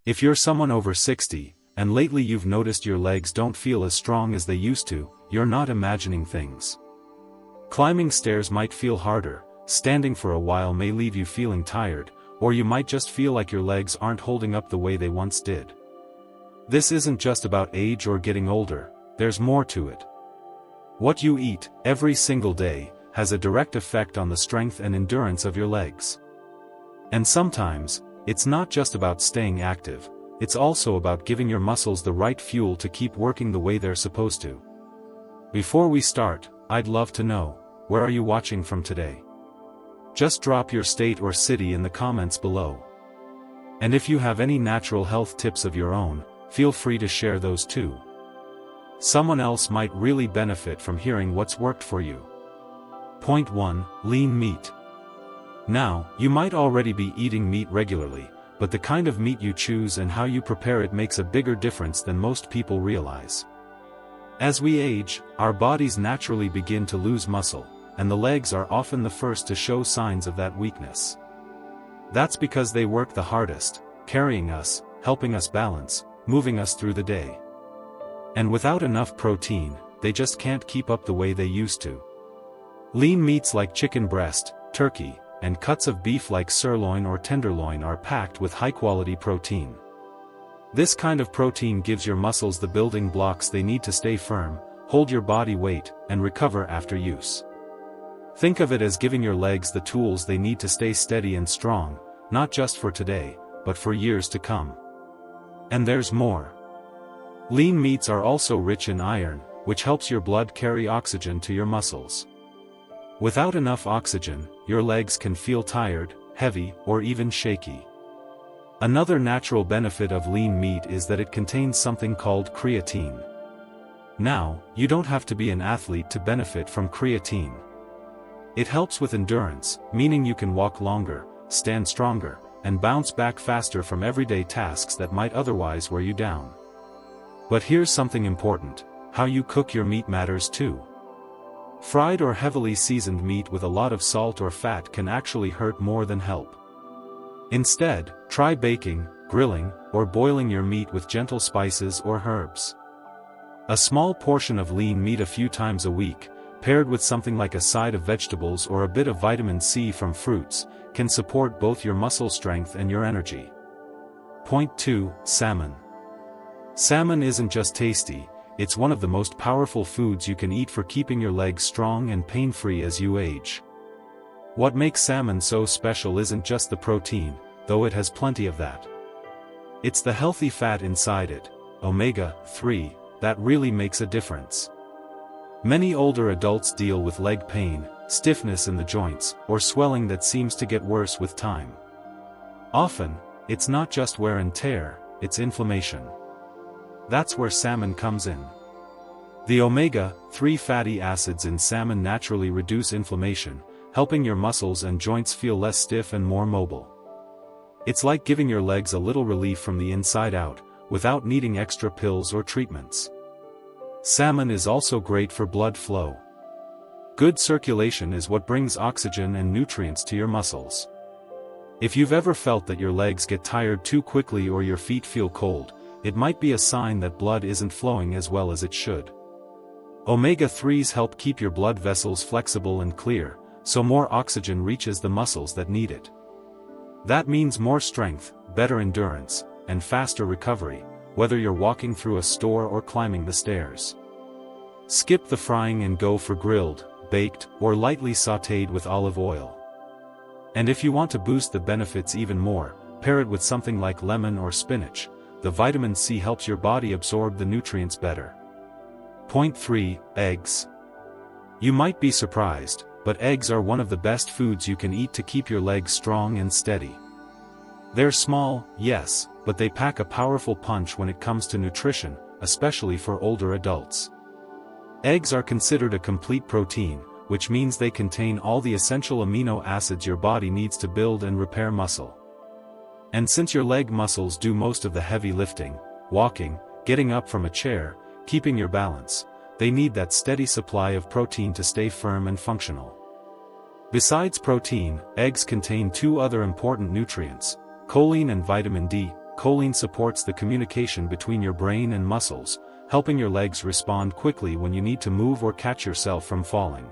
If you're someone over 60, and lately you've noticed your legs don't feel as strong as they used to, you're not imagining things. Climbing stairs might feel harder, standing for a while may leave you feeling tired, or you might just feel like your legs aren't holding up the way they once did. This isn't just about age or getting older, there's more to it. What you eat, every single day, has a direct effect on the strength and endurance of your legs. And sometimes, it's not just about staying active, it's also about giving your muscles the right fuel to keep working the way they're supposed to. Before we start, I'd love to know, where are you watching from today? Just drop your state or city in the comments below. And if you have any natural health tips of your own, feel free to share those too. Someone else might really benefit from hearing what's worked for you. Point 1. Lean meat. Now, you might already be eating meat regularly, but the kind of meat you choose and how you prepare it makes a bigger difference than most people realize. As we age, our bodies naturally begin to lose muscle, and the legs are often the first to show signs of that weakness. That's because they work the hardest, carrying us, helping us balance, moving us through the day. And without enough protein, they just can't keep up the way they used to. Lean meats like chicken breast, turkey, and cuts of beef like sirloin or tenderloin are packed with high-quality protein. This kind of protein gives your muscles the building blocks they need to stay firm, hold your body weight, and recover after use. Think of it as giving your legs the tools they need to stay steady and strong, not just for today, but for years to come. And there's more. Lean meats are also rich in iron, which helps your blood carry oxygen to your muscles. Without enough oxygen, your legs can feel tired, heavy, or even shaky. Another natural benefit of lean meat is that it contains something called creatine. Now, you don't have to be an athlete to benefit from creatine. It helps with endurance, meaning you can walk longer, stand stronger, and bounce back faster from everyday tasks that might otherwise wear you down. But here's something important: how you cook your meat matters too. Fried or heavily seasoned meat with a lot of salt or fat can actually hurt more than help. Instead, try baking, grilling, or boiling your meat with gentle spices or herbs. A small portion of lean meat a few times a week, paired with something like a side of vegetables or a bit of vitamin C from fruits, can support both your muscle strength and your energy. Point 2. Salmon. Salmon isn't just tasty, it's one of the most powerful foods you can eat for keeping your legs strong and pain-free as you age. What makes salmon so special isn't just the protein, though it has plenty of that. It's the healthy fat inside it, omega-3, that really makes a difference. Many older adults deal with leg pain, stiffness in the joints, or swelling that seems to get worse with time. Often, it's not just wear and tear, it's inflammation. That's where salmon comes in. The omega-3 fatty acids in salmon naturally reduce inflammation, helping your muscles and joints feel less stiff and more mobile. It's like giving your legs a little relief from the inside out, without needing extra pills or treatments. Salmon is also great for blood flow. Good circulation is what brings oxygen and nutrients to your muscles. If you've ever felt that your legs get tired too quickly or your feet feel cold, it might be a sign that blood isn't flowing as well as it should. Omega-3s help keep your blood vessels flexible and clear, so more oxygen reaches the muscles that need it. That means more strength, better endurance, and faster recovery, whether you're walking through a store or climbing the stairs. Skip the frying and go for grilled, baked, or lightly sautéed with olive oil. And if you want to boost the benefits even more, pair it with something like lemon or spinach. The vitamin C helps your body absorb the nutrients better. Point 3. Eggs. You might be surprised, but eggs are one of the best foods you can eat to keep your legs strong and steady. They're small, yes, but they pack a powerful punch when it comes to nutrition, especially for older adults. Eggs are considered a complete protein, which means they contain all the essential amino acids your body needs to build and repair muscle. And since your leg muscles do most of the heavy lifting, walking, getting up from a chair, keeping your balance, they need that steady supply of protein to stay firm and functional. Besides protein, eggs contain two other important nutrients, choline and vitamin D, choline supports the communication between your brain and muscles, helping your legs respond quickly when you need to move or catch yourself from falling.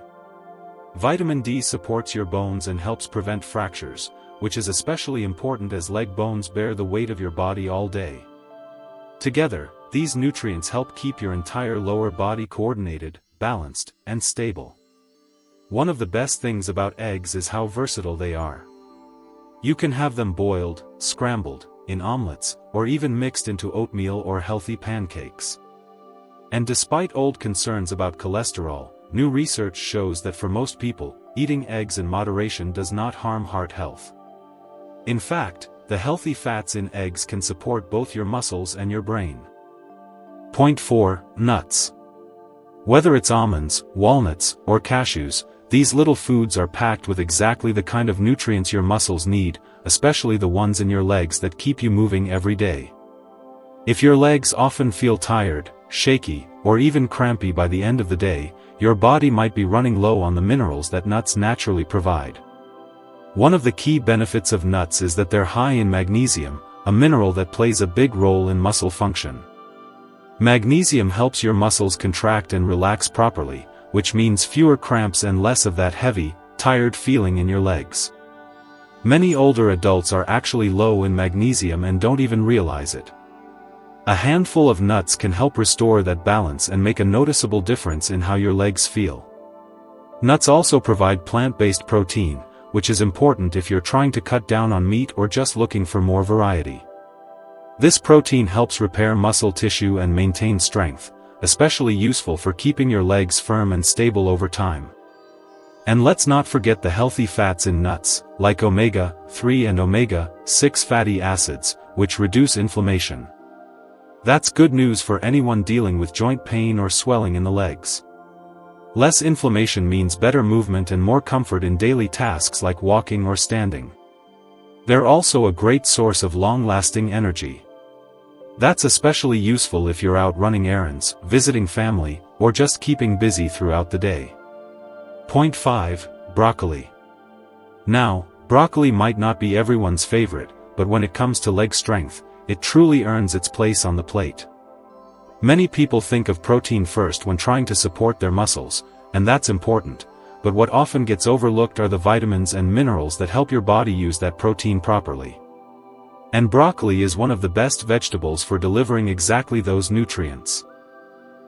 Vitamin D supports your bones and helps prevent fractures, which is especially important as leg bones bear the weight of your body all day. Together, these nutrients help keep your entire lower body coordinated, balanced, and stable. One of the best things about eggs is how versatile they are. You can have them boiled, scrambled, in omelets, or even mixed into oatmeal or healthy pancakes. And despite old concerns about cholesterol, new research shows that for most people, eating eggs in moderation does not harm heart health. In fact, the healthy fats in eggs can support both your muscles and your brain. Point 4. Nuts. Whether it's almonds, walnuts, or cashews, these little foods are packed with exactly the kind of nutrients your muscles need, especially the ones in your legs that keep you moving every day. If your legs often feel tired, shaky, or even crampy by the end of the day, your body might be running low on the minerals that nuts naturally provide. One of the key benefits of nuts is that they're high in magnesium, a mineral that plays a big role in muscle function. Magnesium helps your muscles contract and relax properly, which means fewer cramps and less of that heavy, tired feeling in your legs. Many older adults are actually low in magnesium and don't even realize it. A handful of nuts can help restore that balance and make a noticeable difference in how your legs feel. Nuts also provide plant-based protein, which is important if you're trying to cut down on meat or just looking for more variety. This protein helps repair muscle tissue and maintain strength, especially useful for keeping your legs firm and stable over time. And let's not forget the healthy fats in nuts, like omega-3 and omega-6 fatty acids, which reduce inflammation. That's good news for anyone dealing with joint pain or swelling in the legs. Less inflammation means better movement and more comfort in daily tasks like walking or standing. They're also a great source of long-lasting energy. That's especially useful if you're out running errands, visiting family, or just keeping busy throughout the day. Point 5. Broccoli. Now, broccoli might not be everyone's favorite, but when it comes to leg strength, it truly earns its place on the plate. Many people think of protein first when trying to support their muscles, and that's important, but what often gets overlooked are the vitamins and minerals that help your body use that protein properly. And broccoli is one of the best vegetables for delivering exactly those nutrients.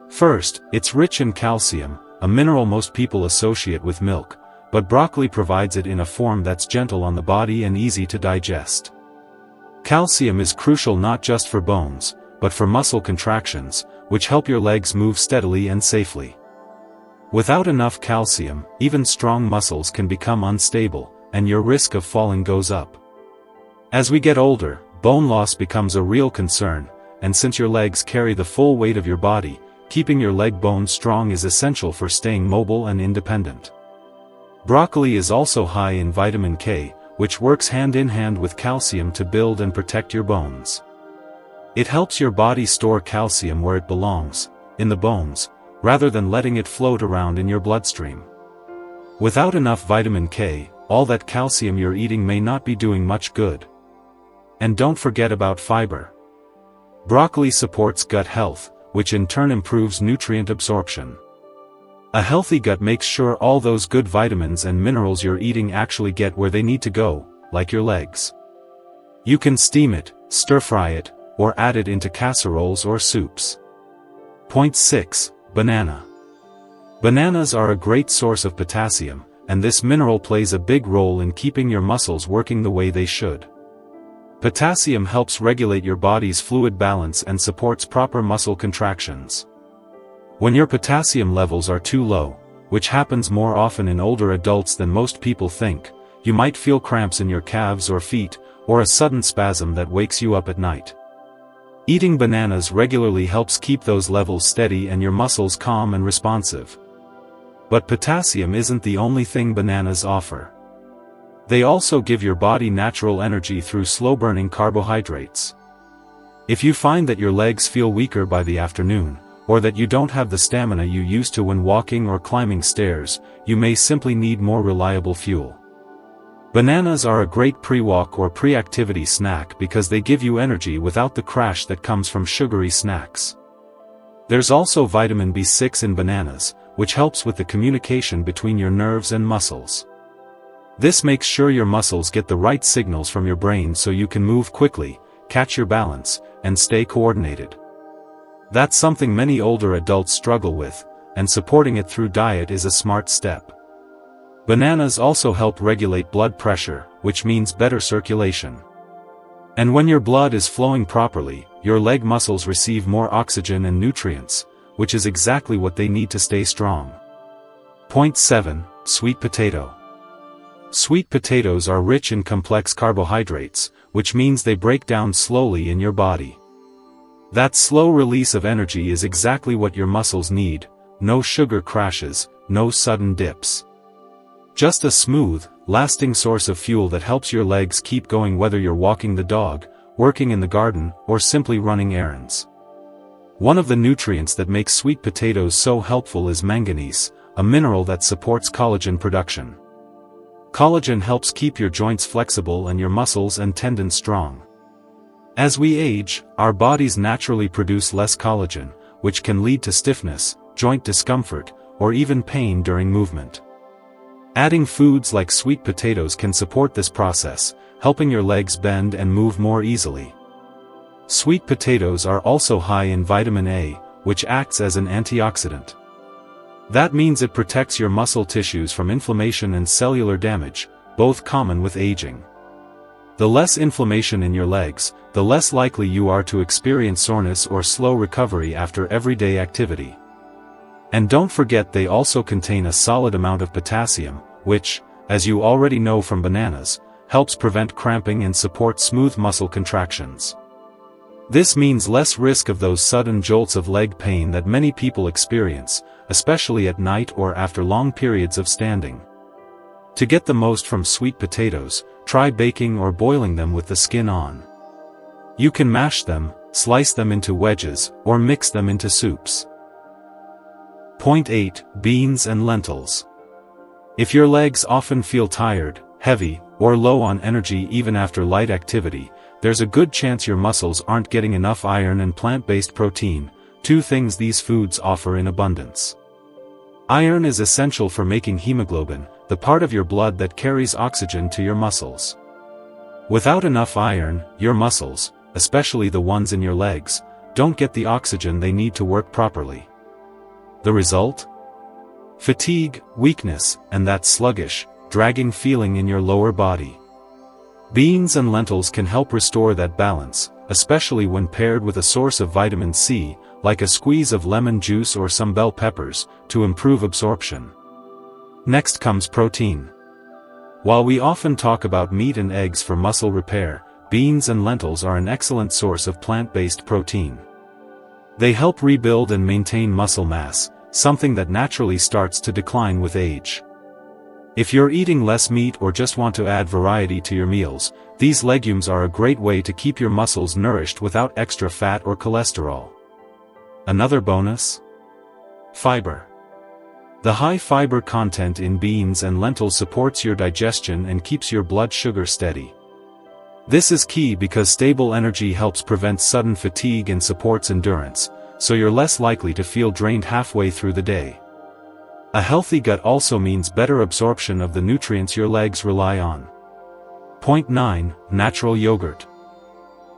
First, it's rich in calcium, a mineral most people associate with milk, but broccoli provides it in a form that's gentle on the body and easy to digest. Calcium is crucial not just for bones, but for muscle contractions, which help your legs move steadily and safely. Without enough calcium, even strong muscles can become unstable, and your risk of falling goes up. As we get older, bone loss becomes a real concern, and since your legs carry the full weight of your body, keeping your leg bones strong is essential for staying mobile and independent. Broccoli is also high in vitamin K, which works hand in hand with calcium to build and protect your bones. It helps your body store calcium where it belongs, in the bones, rather than letting it float around in your bloodstream. Without enough vitamin K, all that calcium you're eating may not be doing much good. And don't forget about fiber. Broccoli supports gut health, which in turn improves nutrient absorption. A healthy gut makes sure all those good vitamins and minerals you're eating actually get where they need to go, like your legs. You can steam it, stir-fry it, or add it into casseroles or soups. Point 6. Banana. Bananas are a great source of potassium, and this mineral plays a big role in keeping your muscles working the way they should. Potassium helps regulate your body's fluid balance and supports proper muscle contractions. When your potassium levels are too low, which happens more often in older adults than most people think, you might feel cramps in your calves or feet, or a sudden spasm that wakes you up at night. Eating bananas regularly helps keep those levels steady and your muscles calm and responsive. But potassium isn't the only thing bananas offer. They also give your body natural energy through slow-burning carbohydrates. If you find that your legs feel weaker by the afternoon, or that you don't have the stamina you used to when walking or climbing stairs, you may simply need more reliable fuel. Bananas are a great pre-walk or pre-activity snack because they give you energy without the crash that comes from sugary snacks. There's also vitamin B6 in bananas, which helps with the communication between your nerves and muscles. This makes sure your muscles get the right signals from your brain so you can move quickly, catch your balance, and stay coordinated. That's something many older adults struggle with, and supporting it through diet is a smart step. Bananas also help regulate blood pressure, which means better circulation. And when your blood is flowing properly, your leg muscles receive more oxygen and nutrients, which is exactly what they need to stay strong. Point 7. Sweet potato. Sweet potatoes are rich in complex carbohydrates, which means they break down slowly in your body. That slow release of energy is exactly what your muscles need. No sugar crashes, no sudden dips. Just a smooth, lasting source of fuel that helps your legs keep going whether you're walking the dog, working in the garden, or simply running errands. One of the nutrients that makes sweet potatoes so helpful is manganese, a mineral that supports collagen production. Collagen helps keep your joints flexible and your muscles and tendons strong. As we age, our bodies naturally produce less collagen, which can lead to stiffness, joint discomfort, or even pain during movement. Adding foods like sweet potatoes can support this process, helping your legs bend and move more easily. Sweet potatoes are also high in vitamin A, which acts as an antioxidant. That means it protects your muscle tissues from inflammation and cellular damage, both common with aging. The less inflammation in your legs, the less likely you are to experience soreness or slow recovery after everyday activity. And don't forget they also contain a solid amount of potassium, which, as you already know from bananas, helps prevent cramping and support smooth muscle contractions. This means less risk of those sudden jolts of leg pain that many people experience, especially at night or after long periods of standing. To get the most from sweet potatoes, try baking or boiling them with the skin on. You can mash them, slice them into wedges, or mix them into soups. Point 8. Beans and lentils. If your legs often feel tired, heavy, or low on energy even after light activity, there's a good chance your muscles aren't getting enough iron and plant-based protein, two things these foods offer in abundance. Iron is essential for making hemoglobin, the part of your blood that carries oxygen to your muscles. Without enough iron, your muscles, especially the ones in your legs, don't get the oxygen they need to work properly. The result? Fatigue, weakness, and that sluggish, dragging feeling in your lower body. Beans and lentils can help restore that balance, especially when paired with a source of vitamin C, like a squeeze of lemon juice or some bell peppers, to improve absorption. Next comes protein. While we often talk about meat and eggs for muscle repair, beans and lentils are an excellent source of plant-based protein. They help rebuild and maintain muscle mass, something that naturally starts to decline with age. If you're eating less meat or just want to add variety to your meals, these legumes are a great way to keep your muscles nourished without extra fat or cholesterol. Another bonus? Fiber. The high fiber content in beans and lentils supports your digestion and keeps your blood sugar steady. This is key because stable energy helps prevent sudden fatigue and supports endurance, so you're less likely to feel drained halfway through the day. A healthy gut also means better absorption of the nutrients your legs rely on. Point 9. Natural yogurt.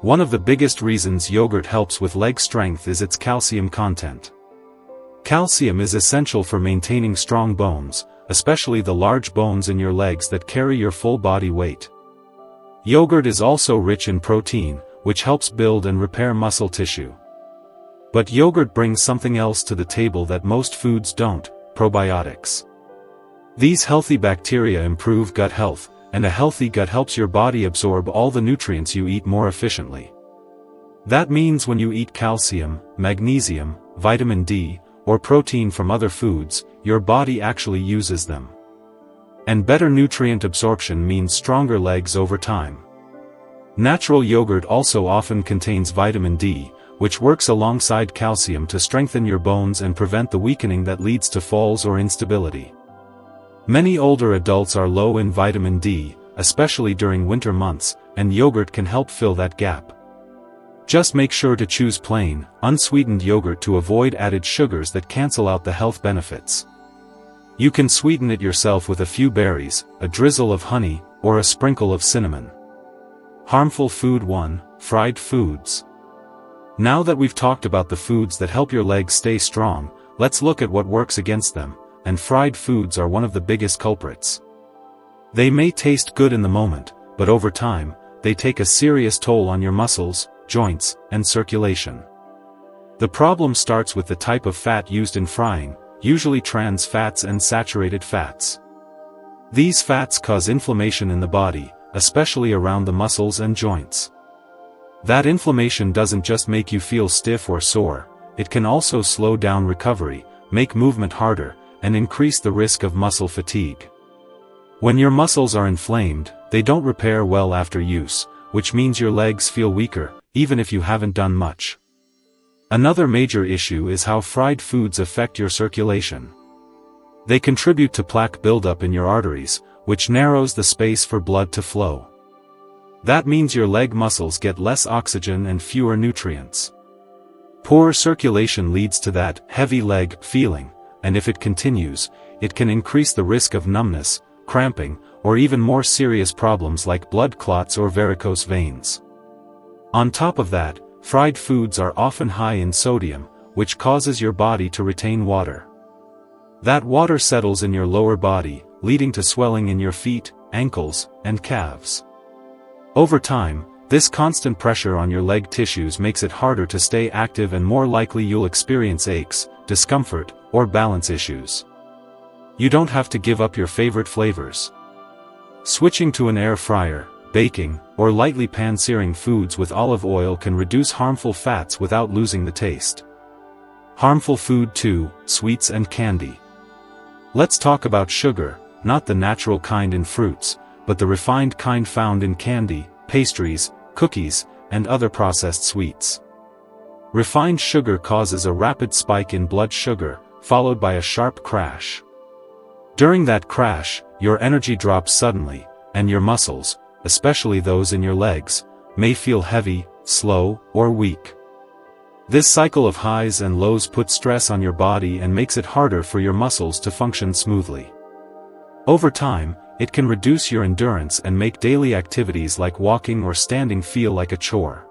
One of the biggest reasons yogurt helps with leg strength is its calcium content. Calcium is essential for maintaining strong bones, especially the large bones in your legs that carry your full body weight. Yogurt is also rich in protein, which helps build and repair muscle tissue. But yogurt brings something else to the table that most foods don't: probiotics. These healthy bacteria improve gut health, and a healthy gut helps your body absorb all the nutrients you eat more efficiently. That means when you eat calcium, magnesium, vitamin D, or protein from other foods, your body actually uses them. And better nutrient absorption means stronger legs over time. Natural yogurt also often contains vitamin D, which works alongside calcium to strengthen your bones and prevent the weakening that leads to falls or instability. Many older adults are low in vitamin D, especially during winter months, and yogurt can help fill that gap. Just make sure to choose plain, unsweetened yogurt to avoid added sugars that cancel out the health benefits. You can sweeten it yourself with a few berries, a drizzle of honey, or a sprinkle of cinnamon. Harmful food 1. Fried foods. Now that we've talked about the foods that help your legs stay strong, let's look at what works against them, and fried foods are one of the biggest culprits. They may taste good in the moment, but over time, they take a serious toll on your muscles, joints, and circulation. The problem starts with the type of fat used in frying, usually trans fats and saturated fats. These fats cause inflammation in the body, especially around the muscles and joints. That inflammation doesn't just make you feel stiff or sore, it can also slow down recovery, make movement harder, and increase the risk of muscle fatigue. When your muscles are inflamed, they don't repair well after use, which means your legs feel weaker, even if you haven't done much. Another major issue is how fried foods affect your circulation. They contribute to plaque buildup in your arteries, which narrows the space for blood to flow. That means your leg muscles get less oxygen and fewer nutrients. Poor circulation leads to that heavy leg feeling, and if it continues, it can increase the risk of numbness, cramping, or even more serious problems like blood clots or varicose veins. On top of that, fried foods are often high in sodium, which causes your body to retain water. That water settles in your lower body, leading to swelling in your feet, ankles, and calves. Over time, this constant pressure on your leg tissues makes it harder to stay active and more likely you'll experience aches, discomfort, or balance issues. You don't have to give up your favorite flavors. Switching to an air fryer, baking, or lightly pan-searing foods with olive oil can reduce harmful fats without losing the taste. Harmful food 2. Sweets and candy. Let's talk about sugar, not the natural kind in fruits, but the refined kind found in candy, pastries, cookies, and other processed sweets. Refined sugar causes a rapid spike in blood sugar, followed by a sharp crash. During that crash, your energy drops suddenly, and your muscles, especially those in your legs, may feel heavy, slow, or weak. This cycle of highs and lows puts stress on your body and makes it harder for your muscles to function smoothly. Over time, it can reduce your endurance and make daily activities like walking or standing feel like a chore.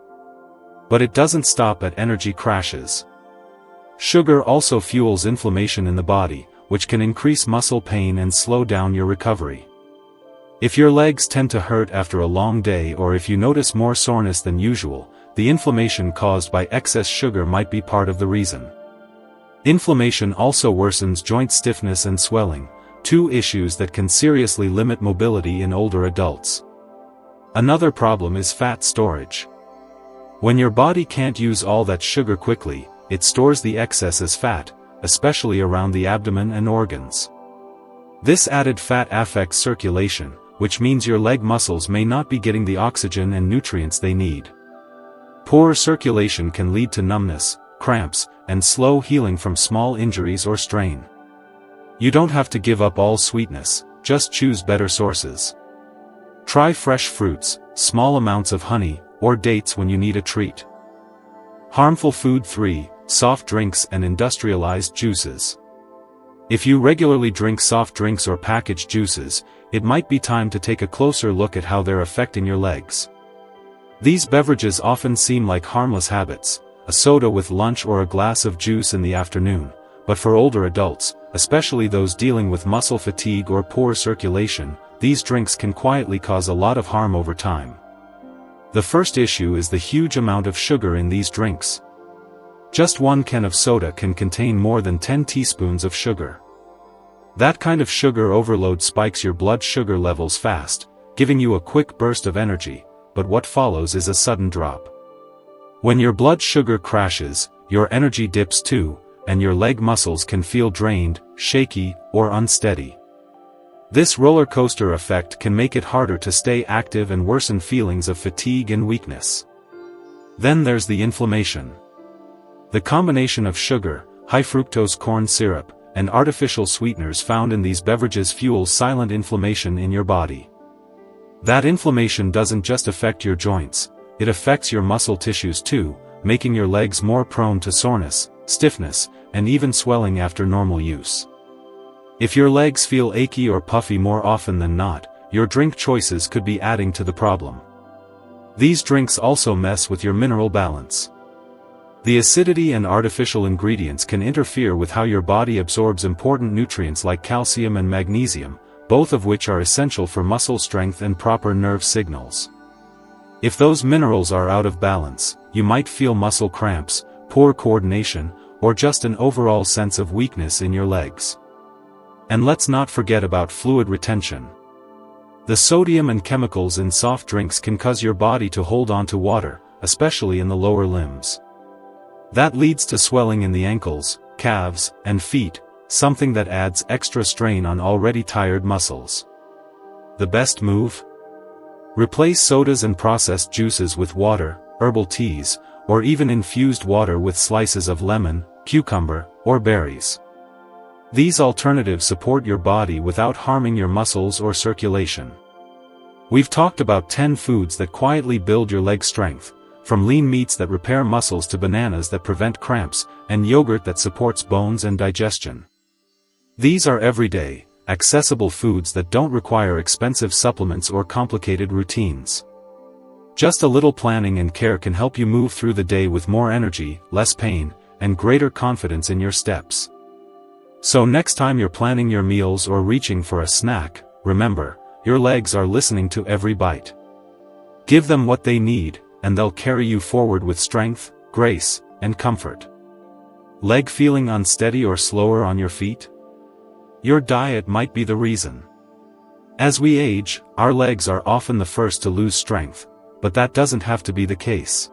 But it doesn't stop at energy crashes. Sugar also fuels inflammation in the body, which can increase muscle pain and slow down your recovery. If your legs tend to hurt after a long day or if you notice more soreness than usual, the inflammation caused by excess sugar might be part of the reason. Inflammation also worsens joint stiffness and swelling, two issues that can seriously limit mobility in older adults. Another problem is fat storage. When your body can't use all that sugar quickly, it stores the excess as fat, especially around the abdomen and organs. This added fat affects circulation, which means your leg muscles may not be getting the oxygen and nutrients they need. Poor circulation can lead to numbness, cramps, and slow healing from small injuries or strain. You don't have to give up all sweetness, just choose better sources. Try fresh fruits, small amounts of honey, or dates when you need a treat. Harmful food 3. Soft drinks and industrialized juices. If you regularly drink soft drinks or packaged juices, it might be time to take a closer look at how they're affecting your legs. These beverages often seem like harmless habits, a soda with lunch or a glass of juice in the afternoon, but for older adults, especially those dealing with muscle fatigue or poor circulation, these drinks can quietly cause a lot of harm over time. The first issue is the huge amount of sugar in these drinks. Just one can of soda can contain more than 10 teaspoons of sugar. That kind of sugar overload spikes your blood sugar levels fast, giving you a quick burst of energy, but what follows is a sudden drop. When your blood sugar crashes, your energy dips too, and your leg muscles can feel drained, shaky, or unsteady. This roller coaster effect can make it harder to stay active and worsen feelings of fatigue and weakness. Then there's the inflammation. The combination of sugar, high fructose corn syrup, and artificial sweeteners found in these beverages fuels silent inflammation in your body. That inflammation doesn't just affect your joints, it affects your muscle tissues too, making your legs more prone to soreness, stiffness, and even swelling after normal use. If your legs feel achy or puffy more often than not, your drink choices could be adding to the problem. These drinks also mess with your mineral balance. The acidity and artificial ingredients can interfere with how your body absorbs important nutrients like calcium and magnesium, both of which are essential for muscle strength and proper nerve signals. If those minerals are out of balance, you might feel muscle cramps, poor coordination, or just an overall sense of weakness in your legs. And let's not forget about fluid retention. The sodium and chemicals in soft drinks can cause your body to hold on to water, especially in the lower limbs. That leads to swelling in the ankles, calves, and feet, something that adds extra strain on already tired muscles. The best move? Replace sodas and processed juices with water, herbal teas, or even infused water with slices of lemon, cucumber, or berries. These alternatives support your body without harming your muscles or circulation. We've talked about 10 foods that quietly build your leg strength, from lean meats that repair muscles to bananas that prevent cramps, and yogurt that supports bones and digestion. These are everyday, accessible foods that don't require expensive supplements or complicated routines. Just a little planning and care can help you move through the day with more energy, less pain, and greater confidence in your steps. So next time you're planning your meals or reaching for a snack, remember, your legs are listening to every bite. Give them what they need, and they'll carry you forward with strength, grace, and comfort. Leg feeling unsteady or slower on your feet? Your diet might be the reason. As we age, our legs are often the first to lose strength, but that doesn't have to be the case.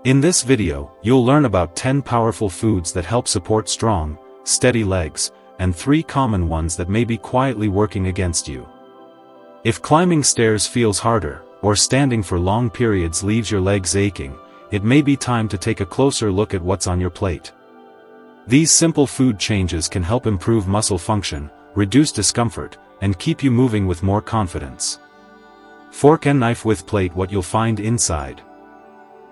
In this video, you'll learn about 10 powerful foods that help support strong, steady legs, and 3 common ones that may be quietly working against you. If climbing stairs feels harder, or standing for long periods leaves your legs aching, it may be time to take a closer look at what's on your plate. These simple food changes can help improve muscle function, reduce discomfort, and keep you moving with more confidence. Fork and knife with plate. What you'll find inside.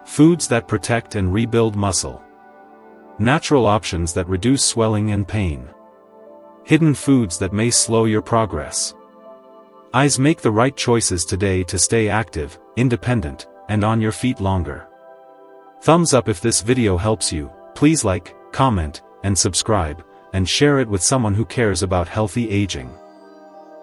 Foods that protect and rebuild muscle. Natural options that reduce swelling and pain. Hidden foods that may slow your progress. Eyes. Make the right choices today to stay active, independent, and on your feet longer. Thumbs up if this video helps you. Please like, comment, and subscribe, and share it with someone who cares about healthy aging.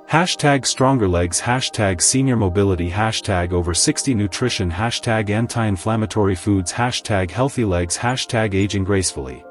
Hashtag stronger legs, hashtag senior mobility, hashtag over 60 nutrition, hashtag anti-inflammatory foods, hashtag healthy legs, hashtag aging gracefully.